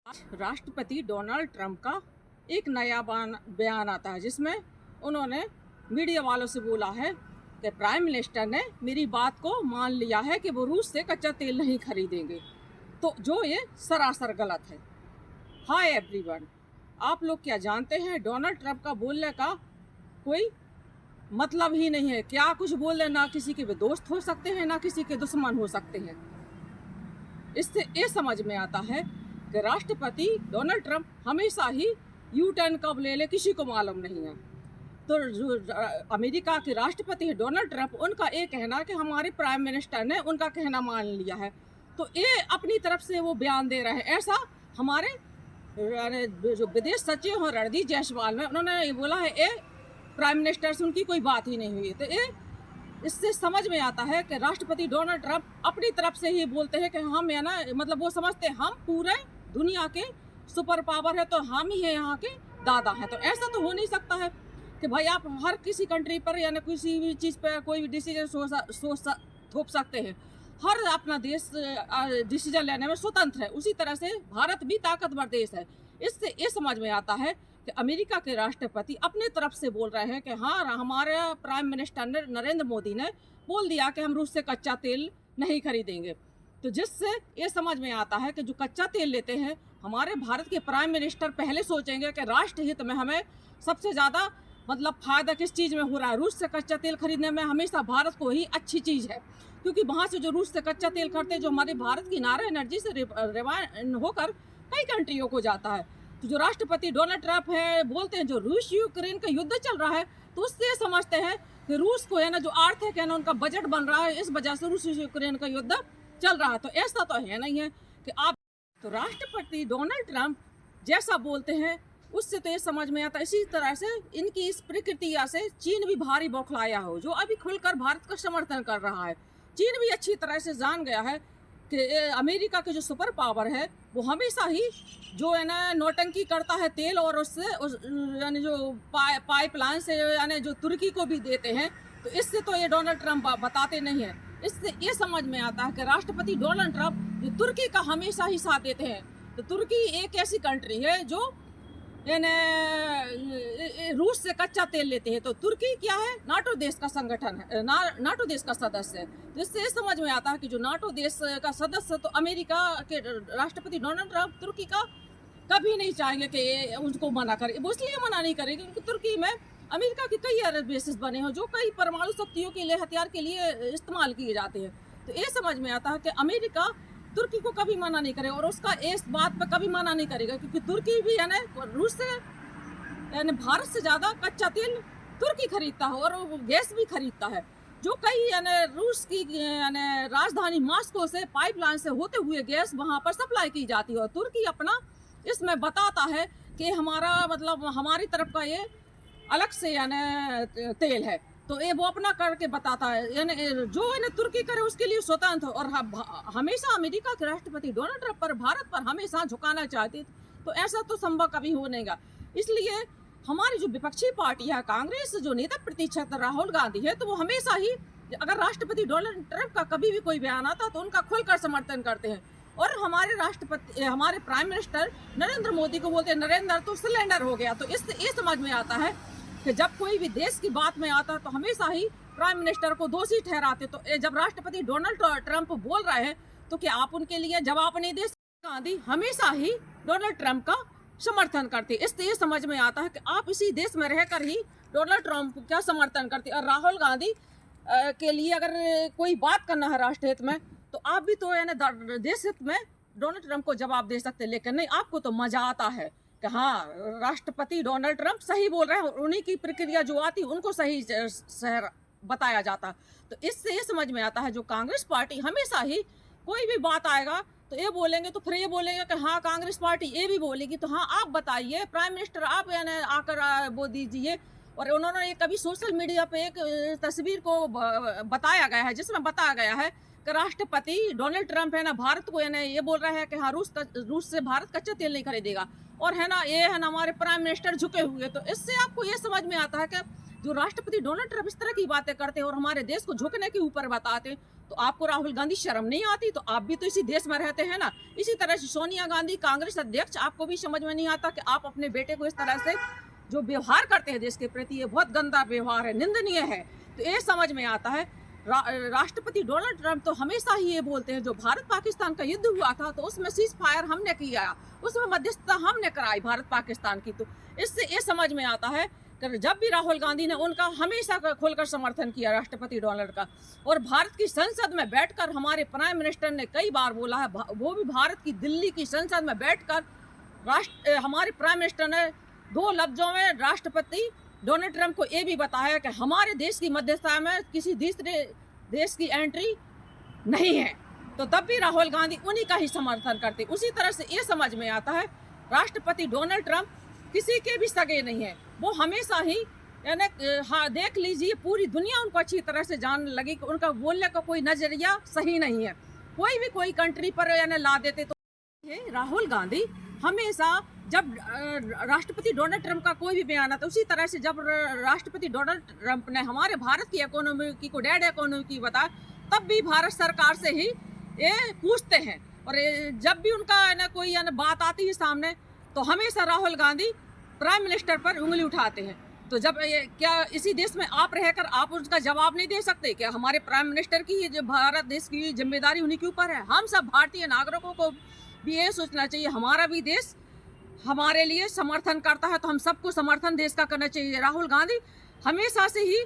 राष्ट्रपति Donald Trump का एक नया बयान आता है जिसमें उन्होंने मीडिया वालों से बोला है कि प्राइम मिनिस्टर ने मेरी बात को मान लिया है कि वो रूस से कच्चा तेल नहीं खरीदेंगे, तो जो ये सरासर गलत है। हाय एवरीवन, आप लोग क्या जानते हैं डोनाल्ड ट्रंप का बोलने का कोई मतलब ही नहीं है। क्या कुछ बोल रहे, ना किसी के भी दोस्त हो सकते हैं ना किसी के दुश्मन हो सकते हैं। इससे ये समझ में आता है कि राष्ट्रपति डोनाल्ड ट्रंप हमेशा ही यू टर्न कब ले ले किसी को मालूम नहीं है। तो जो अमेरिका के राष्ट्रपति है डोनाल्ड ट्रंप, उनका ये कहना कि हमारे प्राइम मिनिस्टर ने उनका कहना मान लिया है, तो ये अपनी तरफ से वो बयान दे रहे हैं। ऐसा हमारे जो विदेश सचिव हैं रणदीप जायसवाल में उन्होंने ये बोला है, ये प्राइम मिनिस्टर से उनकी कोई बात ही नहीं हुई। तो ये इससे समझ में आता है कि राष्ट्रपति डोनाल्ड ट्रंप अपनी तरफ से ही बोलते हैं कि हम है ना, मतलब वो समझते हैं हम पूरे दुनिया के सुपर पावर है, तो हम ही है यहाँ के दादा हैं। तो ऐसा तो हो नहीं सकता है कि भाई आप हर किसी कंट्री पर या ना किसी भी चीज़ पर कोई भी डिसीजन थोप सकते हैं। हर अपना देश डिसीजन लेने में स्वतंत्र है, उसी तरह से भारत भी ताकतवर देश है। इससे ये समझ में आता है कि अमेरिका के राष्ट्रपति अपने तरफ से बोल रहे हैं कि हाँ, हमारे प्राइम मिनिस्टर नरेंद्र मोदी ने बोल दिया कि हम रूस से कच्चा तेल नहीं खरीदेंगे। तो जिससे ये समझ में आता है कि जो कच्चा तेल लेते हैं हमारे भारत के प्राइम मिनिस्टर पहले सोचेंगे कि राष्ट्र हित में हमें सबसे ज़्यादा मतलब फ़ायदा किस चीज़ में हो रहा है। रूस से कच्चा तेल खरीदने में हमेशा भारत को ही अच्छी चीज़ है, क्योंकि वहाँ से जो रूस से कच्चा तेल खरीदते हैं जो हमारे भारत की नारा एनर्जी से रिवाइन होकर कई कंट्रियों को जाता है। तो जो राष्ट्रपति डोनाल्ड ट्रंप है बोलते हैं जो रूस यूक्रेन का युद्ध चल रहा है, तो उससे समझते हैं कि रूस को है ना जो आर्थिक है ना उनका बजट बन रहा है, इस वजह से रूस यूक्रेन का युद्ध चल रहा है। तो ऐसा तो है नहीं है कि आप तो राष्ट्रपति डोनाल्ड ट्रंप जैसा बोलते हैं उससे तो ये समझ में आता है। इसी तरह से इनकी इस प्रक्रिया से चीन भी भारी बौखलाया हो, जो अभी खुलकर भारत का समर्थन कर रहा है। चीन भी अच्छी तरह से जान गया है कि अमेरिका के जो सुपर पावर है वो हमेशा ही जो है ना नौटंकी करता है तेल, और उससे यानी जो पाइपलाइन से यानी जो तुर्की को भी देते हैं। तो इससे तो ये डोनाल्ड ट्रंप बताते नहीं हैं। इससे ये समझ में आता है कि राष्ट्रपति डोनाल्ड ट्रंप जो तुर्की का हमेशा ही साथ देते हैं। तो तुर्की एक ऐसी कंट्री है जो रूस से कच्चा तेल लेते हैं। तो तुर्की क्या है, नाटो देश का संगठन है, नाटो देश का सदस्य है। तो इससे ये समझ में आता है कि जो नाटो देश का सदस्य, तो अमेरिका के राष्ट्रपति डोनाल्ड ट्रंप तुर्की का कभी नहीं चाहेंगे कि ये उनको मना करे। वो इसलिए मना नहीं करेंगे क्योंकि तुर्की में अमेरिका के कई एयर बेसिस बने हैं जो कई परमाणु शक्तियों के लिए हथियार के लिए इस्तेमाल किए जाते हैं। तो ये समझ में आता है कि अमेरिका तुर्की को कभी मना नहीं करेगा, और उसका इस बात पर कभी मना नहीं करेगा, क्योंकि तुर्की भी है ना रूस से यानी भारत से ज़्यादा कच्चा तेल तुर्की खरीदता है और वो गैस भी खरीदता है, जो कई यानी रूस की यानी राजधानी मॉस्को से पाइपलाइन से होते हुए गैस वहाँ पर सप्लाई की जाती है। और तुर्की अपना इसमें बताता है कि हमारा मतलब हमारी तरफ का ये अलग से यानी तेल है, तो ये वो अपना करके बताता है। यानी जो है तुर्की करे उसके लिए स्वतंत्र, और हमेशा अमेरिका के राष्ट्रपति डोनाल्ड ट्रंप पर भारत पर हमेशा झुकाना चाहती, तो ऐसा तो संभव कभी हो नहीं गा। इसलिए हमारी जो विपक्षी पार्टी है कांग्रेस, जो नेता प्रतिपक्ष राहुल गांधी है, तो वो हमेशा ही अगर राष्ट्रपति डोनाल्ड ट्रंप का कभी भी कोई बयान आता तो उनका खुलकर समर्थन करते हैं। और हमारे राष्ट्रपति हमारे प्राइम मिनिस्टर नरेंद्र मोदी को बोलते हैं नरेंद्र तो सिलेंडर हो गया। तो इससे ये समझ में आता है कि जब कोई भी देश की बात में आता है तो हमेशा ही प्राइम मिनिस्टर को दोषी ठहराते। तो जब राष्ट्रपति डोनाल्ड ट्रंप बोल रहे हैं तो क्या आप उनके लिए जवाब नहीं दे सकते? गांधी हमेशा ही डोनाल्ड ट्रंप का समर्थन करते। इससे ये समझ में आता है कि आप इसी देश में रहकर ही डोनाल्ड ट्रंप का समर्थन करते। और राहुल गांधी के लिए अगर कोई बात करना है राष्ट्र हित में, तो आप भी तो यानी देश हित में डोनाल्ड ट्रंप को जवाब दे सकते, लेकिन नहीं, आपको तो मजा आता है कि हाँ राष्ट्रपति डोनाल्ड ट्रंप सही बोल रहे हैं, उन्हीं की प्रक्रिया जो आती है उनको सही बताया जाता। तो इससे ये समझ में आता है जो कांग्रेस पार्टी हमेशा ही कोई भी बात आएगा तो ये बोलेंगे, तो फिर ये बोलेंगे कि हाँ कांग्रेस पार्टी ये भी बोलेगी, तो हाँ आप बताइए प्राइम मिनिस्टर, आप यानी आकर वो दीजिए। और उन्होंने कभी सोशल मीडिया पे एक तस्वीर को बताया गया है जिसमें बताया गया है कि राष्ट्रपति डोनाल्ड ट्रंप है ना भारत को यानी ये बोल रहा है कि हाँ रूस से भारत कच्चा तेल नहीं खरीदेगा, और है ना ये है ना हमारे प्राइम मिनिस्टर झुके हुए। तो इससे आपको ये समझ में आता है कि जो राष्ट्रपति डोनाल्ड ट्रंप इस तरह की बातें करते हैं और हमारे देश को झुकने के ऊपर बताते हैं, तो आपको राहुल गांधी शर्म नहीं आती? तो आप भी तो इसी देश में रहते हैं ना। इसी तरह से सोनिया गांधी कांग्रेस अध्यक्ष, आपको भी समझ में नहीं आता कि आप अपने बेटे को इस तरह से जो व्यवहार करते हैं देश के प्रति, ये बहुत गंदा व्यवहार है, निंदनीय है। तो ये समझ में आता है। राष्ट्रपति डोनाल्ड ट्रंप तो हमेशा ही ये बोलते हैं, जो भारत पाकिस्तान का युद्ध हुआ था तो उसमें सीज फायर हमने किया, उसमें मध्यस्थता हमने कराई भारत पाकिस्तान की। तो इससे ये समझ में आता है कि जब भी राहुल गांधी ने उनका हमेशा खोलकर समर्थन किया राष्ट्रपति डोनाल्ड का, और भारत की संसद में बैठकर हमारे प्राइम मिनिस्टर ने कई बार बोला है, वो भी भारत की दिल्ली की संसद में बैठकर हमारे प्राइम मिनिस्टर ने 2 लफ्जों में राष्ट्रपति डोनाल्ड ट्रंप को ये भी बताया कि हमारे देश की मध्यस्थता में किसी दूसरे देश की एंट्री नहीं है। तो तब भी राहुल गांधी उन्हीं का ही समर्थन करते। उसी तरह से ये समझ में आता है, राष्ट्रपति डोनाल्ड ट्रंप किसी के भी सगे नहीं है। वो हमेशा ही यानी हाँ, देख लीजिए पूरी दुनिया उनको अच्छी तरह से जान लगी कि उनका बोलने का कोई नजरिया सही नहीं है। कोई भी कोई कंट्री पर यानी ला देते। तो राहुल गांधी हमेशा जब राष्ट्रपति डोनाल्ड ट्रंप का कोई भी बयान आता, उसी तरह से जब राष्ट्रपति डोनाल्ड ट्रंप ने हमारे भारत की इकोनॉमी को डेड इकोनॉमी की बताया, तब भी भारत सरकार से ही ये पूछते हैं। और जब भी उनका ना कोई बात आती है सामने, तो हमेशा राहुल गांधी प्राइम मिनिस्टर पर उंगली उठाते हैं। तो जब क्या इसी देश में आप रहकर आप उसका जवाब नहीं दे सकते? क्या हमारे प्राइम मिनिस्टर की जो भारत देश की जिम्मेदारी उन्हीं के ऊपर है? हम सब भारतीय नागरिकों को भी ये सोचना चाहिए, हमारा भी देश हमारे लिए समर्थन करता है, तो हम सबको समर्थन देश का करना चाहिए। राहुल गांधी हमेशा से ही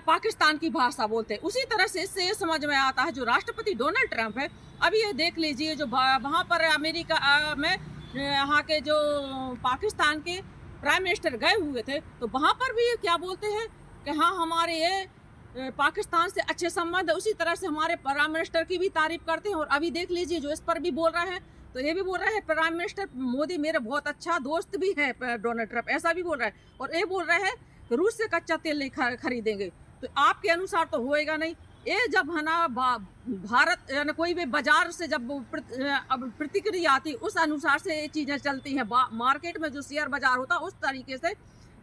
पाकिस्तान की भाषा बोलते हैं। उसी तरह से इससे ये समझ में आता है, जो राष्ट्रपति डोनाल्ड ट्रंप है, अभी ये देख लीजिए, जो वहाँ पर अमेरिका में यहाँ के जो पाकिस्तान के प्राइम मिनिस्टर गए हुए थे, तो वहाँ पर भी ये क्या बोलते हैं कि हाँ, हमारे ये पाकिस्तान से अच्छे संबंध है। उसी तरह से हमारे प्राइम मिनिस्टर की भी तारीफ करते हैं। और अभी देख लीजिए, जो इस पर भी बोल रहे हैं, तो ये भी बोल रहे हैं प्राइम मिनिस्टर मोदी मेरे बहुत अच्छा दोस्त भी है, डोनाल्ड ट्रंप ऐसा भी बोल रहा है। और ये बोल रहे हैं कि रूस से कच्चा तेल नहीं खरीदेंगे। तो आपके अनुसार तो होएगा नहीं। ये जब है ना भारत यानी कोई भी बाजार से जब प्रतिक्रिया आती, उस अनुसार से ये चीज़ें चलती हैं। मार्केट में जो शेयर बाजार होता है, उस तरीके से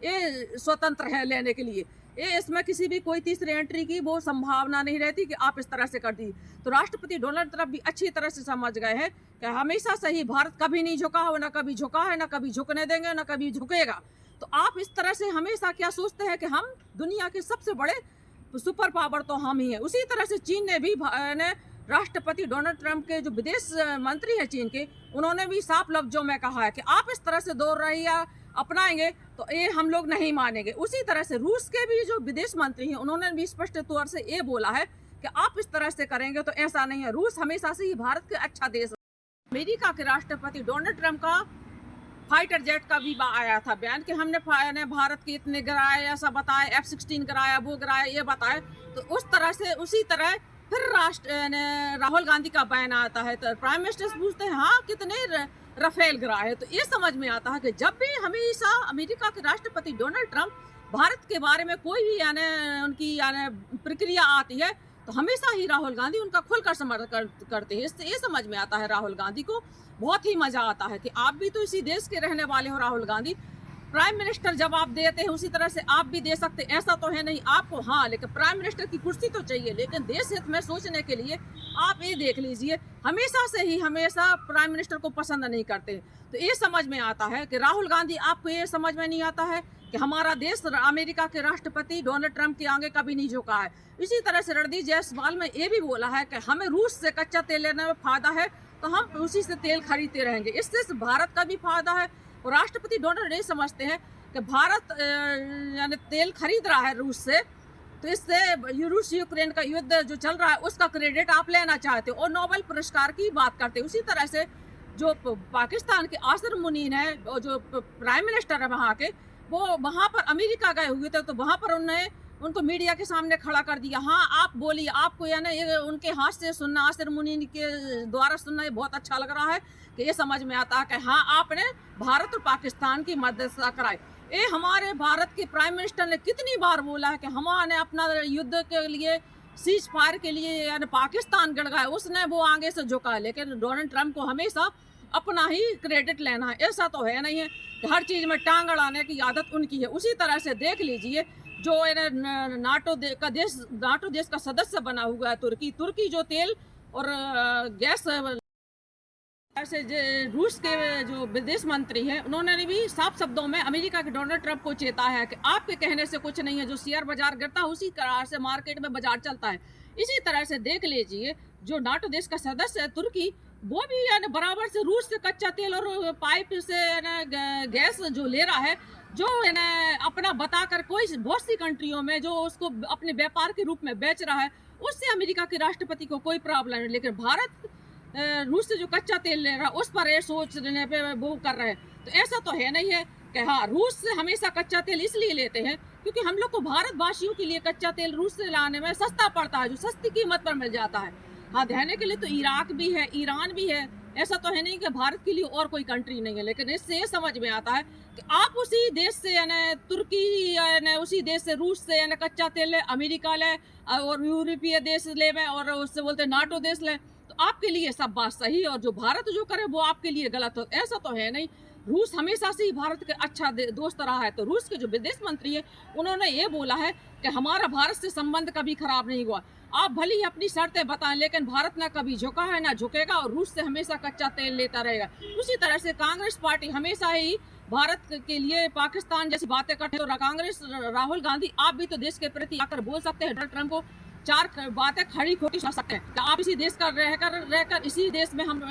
ये स्वतंत्र है लेने के लिए। ये इसमें किसी भी कोई तीसरी एंट्री की वो संभावना नहीं रहती कि आप इस तरह से कर दी। तो राष्ट्रपति डोनाल्ड ट्रंप भी अच्छी तरह से समझ गए हैं कि हमेशा से ही भारत कभी नहीं झुका हो, ना कभी झुका है, ना कभी झुकने देंगे, ना कभी झुकेगा। तो आप इस तरह से हमेशा क्या सोचते हैं कि हम दुनिया के सबसे बड़े सुपर पावर तो हम ही हैं। उसी तरह से चीन ने भी राष्ट्रपति डोनाल्ड ट्रंप के जो विदेश मंत्री हैं चीन के, उन्होंने भी साफ लफ्जों में कहा है कि आप इस तरह से दौर रहिए अपनाएंगे तो ये हम लोग नहीं मानेंगे। उसी तरह से रूस के भी जो विदेश मंत्री हैं, उन्होंने भी स्पष्ट तौर से ये बोला है कि आप इस तरह से करेंगे तो ऐसा नहीं है। रूस हमेशा से ही भारत के अच्छा देश। अमेरिका के राष्ट्रपति डोनाल्ड ट्रंप का फाइटर जेट का भी आया था बयान कि हमने भारत के इतने गिराए, ऐसा बताया, F-16 गिराया, वो गिराया, ये बताया। तो उस तरह से उसी तरह फिर राहुल गांधी का बयान आता है, तो प्राइम मिनिस्टर पूछते हैं हाँ कितने राफेल गिराए है। तो ये समझ में आता है कि जब भी हमेशा अमेरिका के राष्ट्रपति डोनाल्ड ट्रंप भारत के बारे में कोई भी उनकी प्रक्रिया आती है, तो हमेशा ही राहुल गांधी उनका खुलकर समर्थन करते हैं। इससे ये समझ में आता है राहुल गांधी को बहुत ही मजा आता है कि आप भी तो इसी देश के रहने वाले हो। राहुल गांधी प्राइम मिनिस्टर जब आप देते हैं, उसी तरह से आप भी दे सकते। ऐसा तो है नहीं आपको, हाँ, लेकिन प्राइम मिनिस्टर की कुर्सी तो चाहिए, लेकिन देश हित में सोचने के लिए आप ये देख लीजिए, हमेशा से ही हमेशा प्राइम मिनिस्टर को पसंद नहीं करते। तो ये समझ में आता है कि राहुल गांधी, आपको ये समझ में नहीं आता है कि हमारा देश अमेरिका के राष्ट्रपति डोनाल्ड ट्रंप के आगे कभी नहीं झुका है। इसी तरह से रणदीप जायसवाल में ये भी बोला है कि हमें रूस से कच्चा तेल लेने में फायदा है, तो हम उसी से तेल खरीदते रहेंगे। इससे भारत का भी फायदा है। और राष्ट्रपति डोनाल्ड ये समझते हैं कि भारत यानी तेल खरीद रहा है रूस से, तो इससे रूस यूक्रेन का युद्ध जो चल रहा है उसका क्रेडिट आप लेना चाहते हो और नोबेल पुरस्कार की बात करते हो। उसी तरह से जो पाकिस्तान के आसिर मुनीन है, जो प्राइम मिनिस्टर है वहाँ के, वो वहाँ पर अमेरिका गए हुए थे, तो वहाँ पर उनको मीडिया के सामने खड़ा कर दिया। हाँ, आप बोलिए, आपको यानी ये उनके हाथ से सुनना, आसिर मुनीन के द्वारा सुनना ये बहुत अच्छा लग रहा है कि ये समझ में आता है कि हाँ, आपने भारत और पाकिस्तान की मध्यस्थता कराई। ये हमारे भारत के प्राइम मिनिस्टर ने कितनी बार बोला है कि हमारे अपना युद्ध के लिए, सीज फायर के लिए यानी पाकिस्तान गड़गाए, उसने वो आगे से झुका। लेकिन डोनाल्ड ट्रंप को हमेशा अपना ही क्रेडिट लेना है। ऐसा तो है नहीं है कि हर चीज़ में टांग अड़ाने की आदत उनकी है। उसी तरह से देख लीजिए, जो नाटो देश का सदस्य बना हुआ है तुर्की जो तेल और गैस ऐसे रूस के जो विदेश मंत्री हैं उन्होंने भी साफ शब्दों में अमेरिका के डोनाल्ड ट्रंप को चेता है कि आपके कहने से कुछ नहीं है, जो शेयर बाजार गिरता है उसी तरह से मार्केट में बाजार चलता है। इसी तरह से देख लीजिए जो नाटो देश का सदस्य है तुर्की, वो भी यानी बराबर से रूस से कच्चा तेल और पाइप से गैस जो ले रहा है, जो है ना अपना बताकर कोई बहुत सी कंट्रियों में जो उसको अपने व्यापार के रूप में बेच रहा है, उससे अमेरिका के राष्ट्रपति को कोई प्रॉब्लम नहीं। लेकिन भारत रूस से जो कच्चा तेल ले रहा है उस पर ये सोचने पे वो कर रहे हैं। तो ऐसा तो है नहीं है कि हाँ रूस से हमेशा कच्चा तेल इसलिए लेते हैं क्योंकि हम लोग को भारतवासियों के लिए कच्चा तेल रूस से लाने में सस्ता पड़ता है, जो सस्ती कीमत पर मिल जाता है। हाँ देने के लिए तो इराक भी है, ईरान भी है, ऐसा तो है नहीं कि भारत के लिए और कोई कंट्री नहीं है। लेकिन इससे ये समझ में आता है कि आप उसी देश से यानी तुर्की यानी उसी देश से रूस से यानी कच्चा तेल ले, अमेरिका ले और यूरोपीय देश ले में और उससे बोलते नाटो देश ले, तो आपके लिए सब बात सही और जो भारत जो करे वो आपके लिए गलत हो, ऐसा तो है नहीं। रूस हमेशा से ही भारत के अच्छा दोस्त रहा है। तो रूस के जो विदेश मंत्री है उन्होंने ये बोला है कि हमारा भारत से संबंध कभी खराब नहीं हुआ, आप भले ही अपनी शर्तें बताएं लेकिन भारत ना कभी झुका है ना झुकेगा और रूस से हमेशा कच्चा तेल लेता रहेगा। उसी तरह से कांग्रेस पार्टी हमेशा ही भारत के लिए पाकिस्तान जैसी बातें करते हैं। तो कांग्रेस राहुल गांधी, आप भी तो देश के प्रति आकर बोल सकते हैं, डोनाल्ड ट्रंप को चार बातें खड़ी खोटी सुना सकते हैं। आप इसी देश का रहकर इसी देश में हम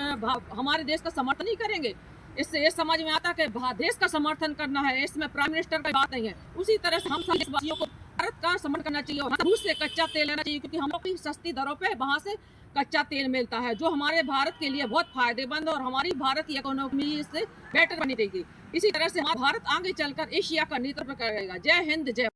हमारे देश का समर्थन नहीं करेंगे। इससे ये समझ में आता है कि देश का समर्थन करना है, इसमें प्राइम मिनिस्टर की बात नहीं है। उसी तरह से हम सब देशवासियों को भारत का समर्थन करना चाहिए और रूस से कच्चा तेल लेना चाहिए क्योंकि हम लोग की सस्ती दरों पे वहाँ से कच्चा तेल मिलता है, जो हमारे भारत के लिए बहुत फायदेमंद और हमारी भारत की इकोनॉमी से बेटर बनी रहेगी। इसी तरह से हमारा भारत आगे चलकर एशिया का नेतृत्व करेगा। जय हिंद, जय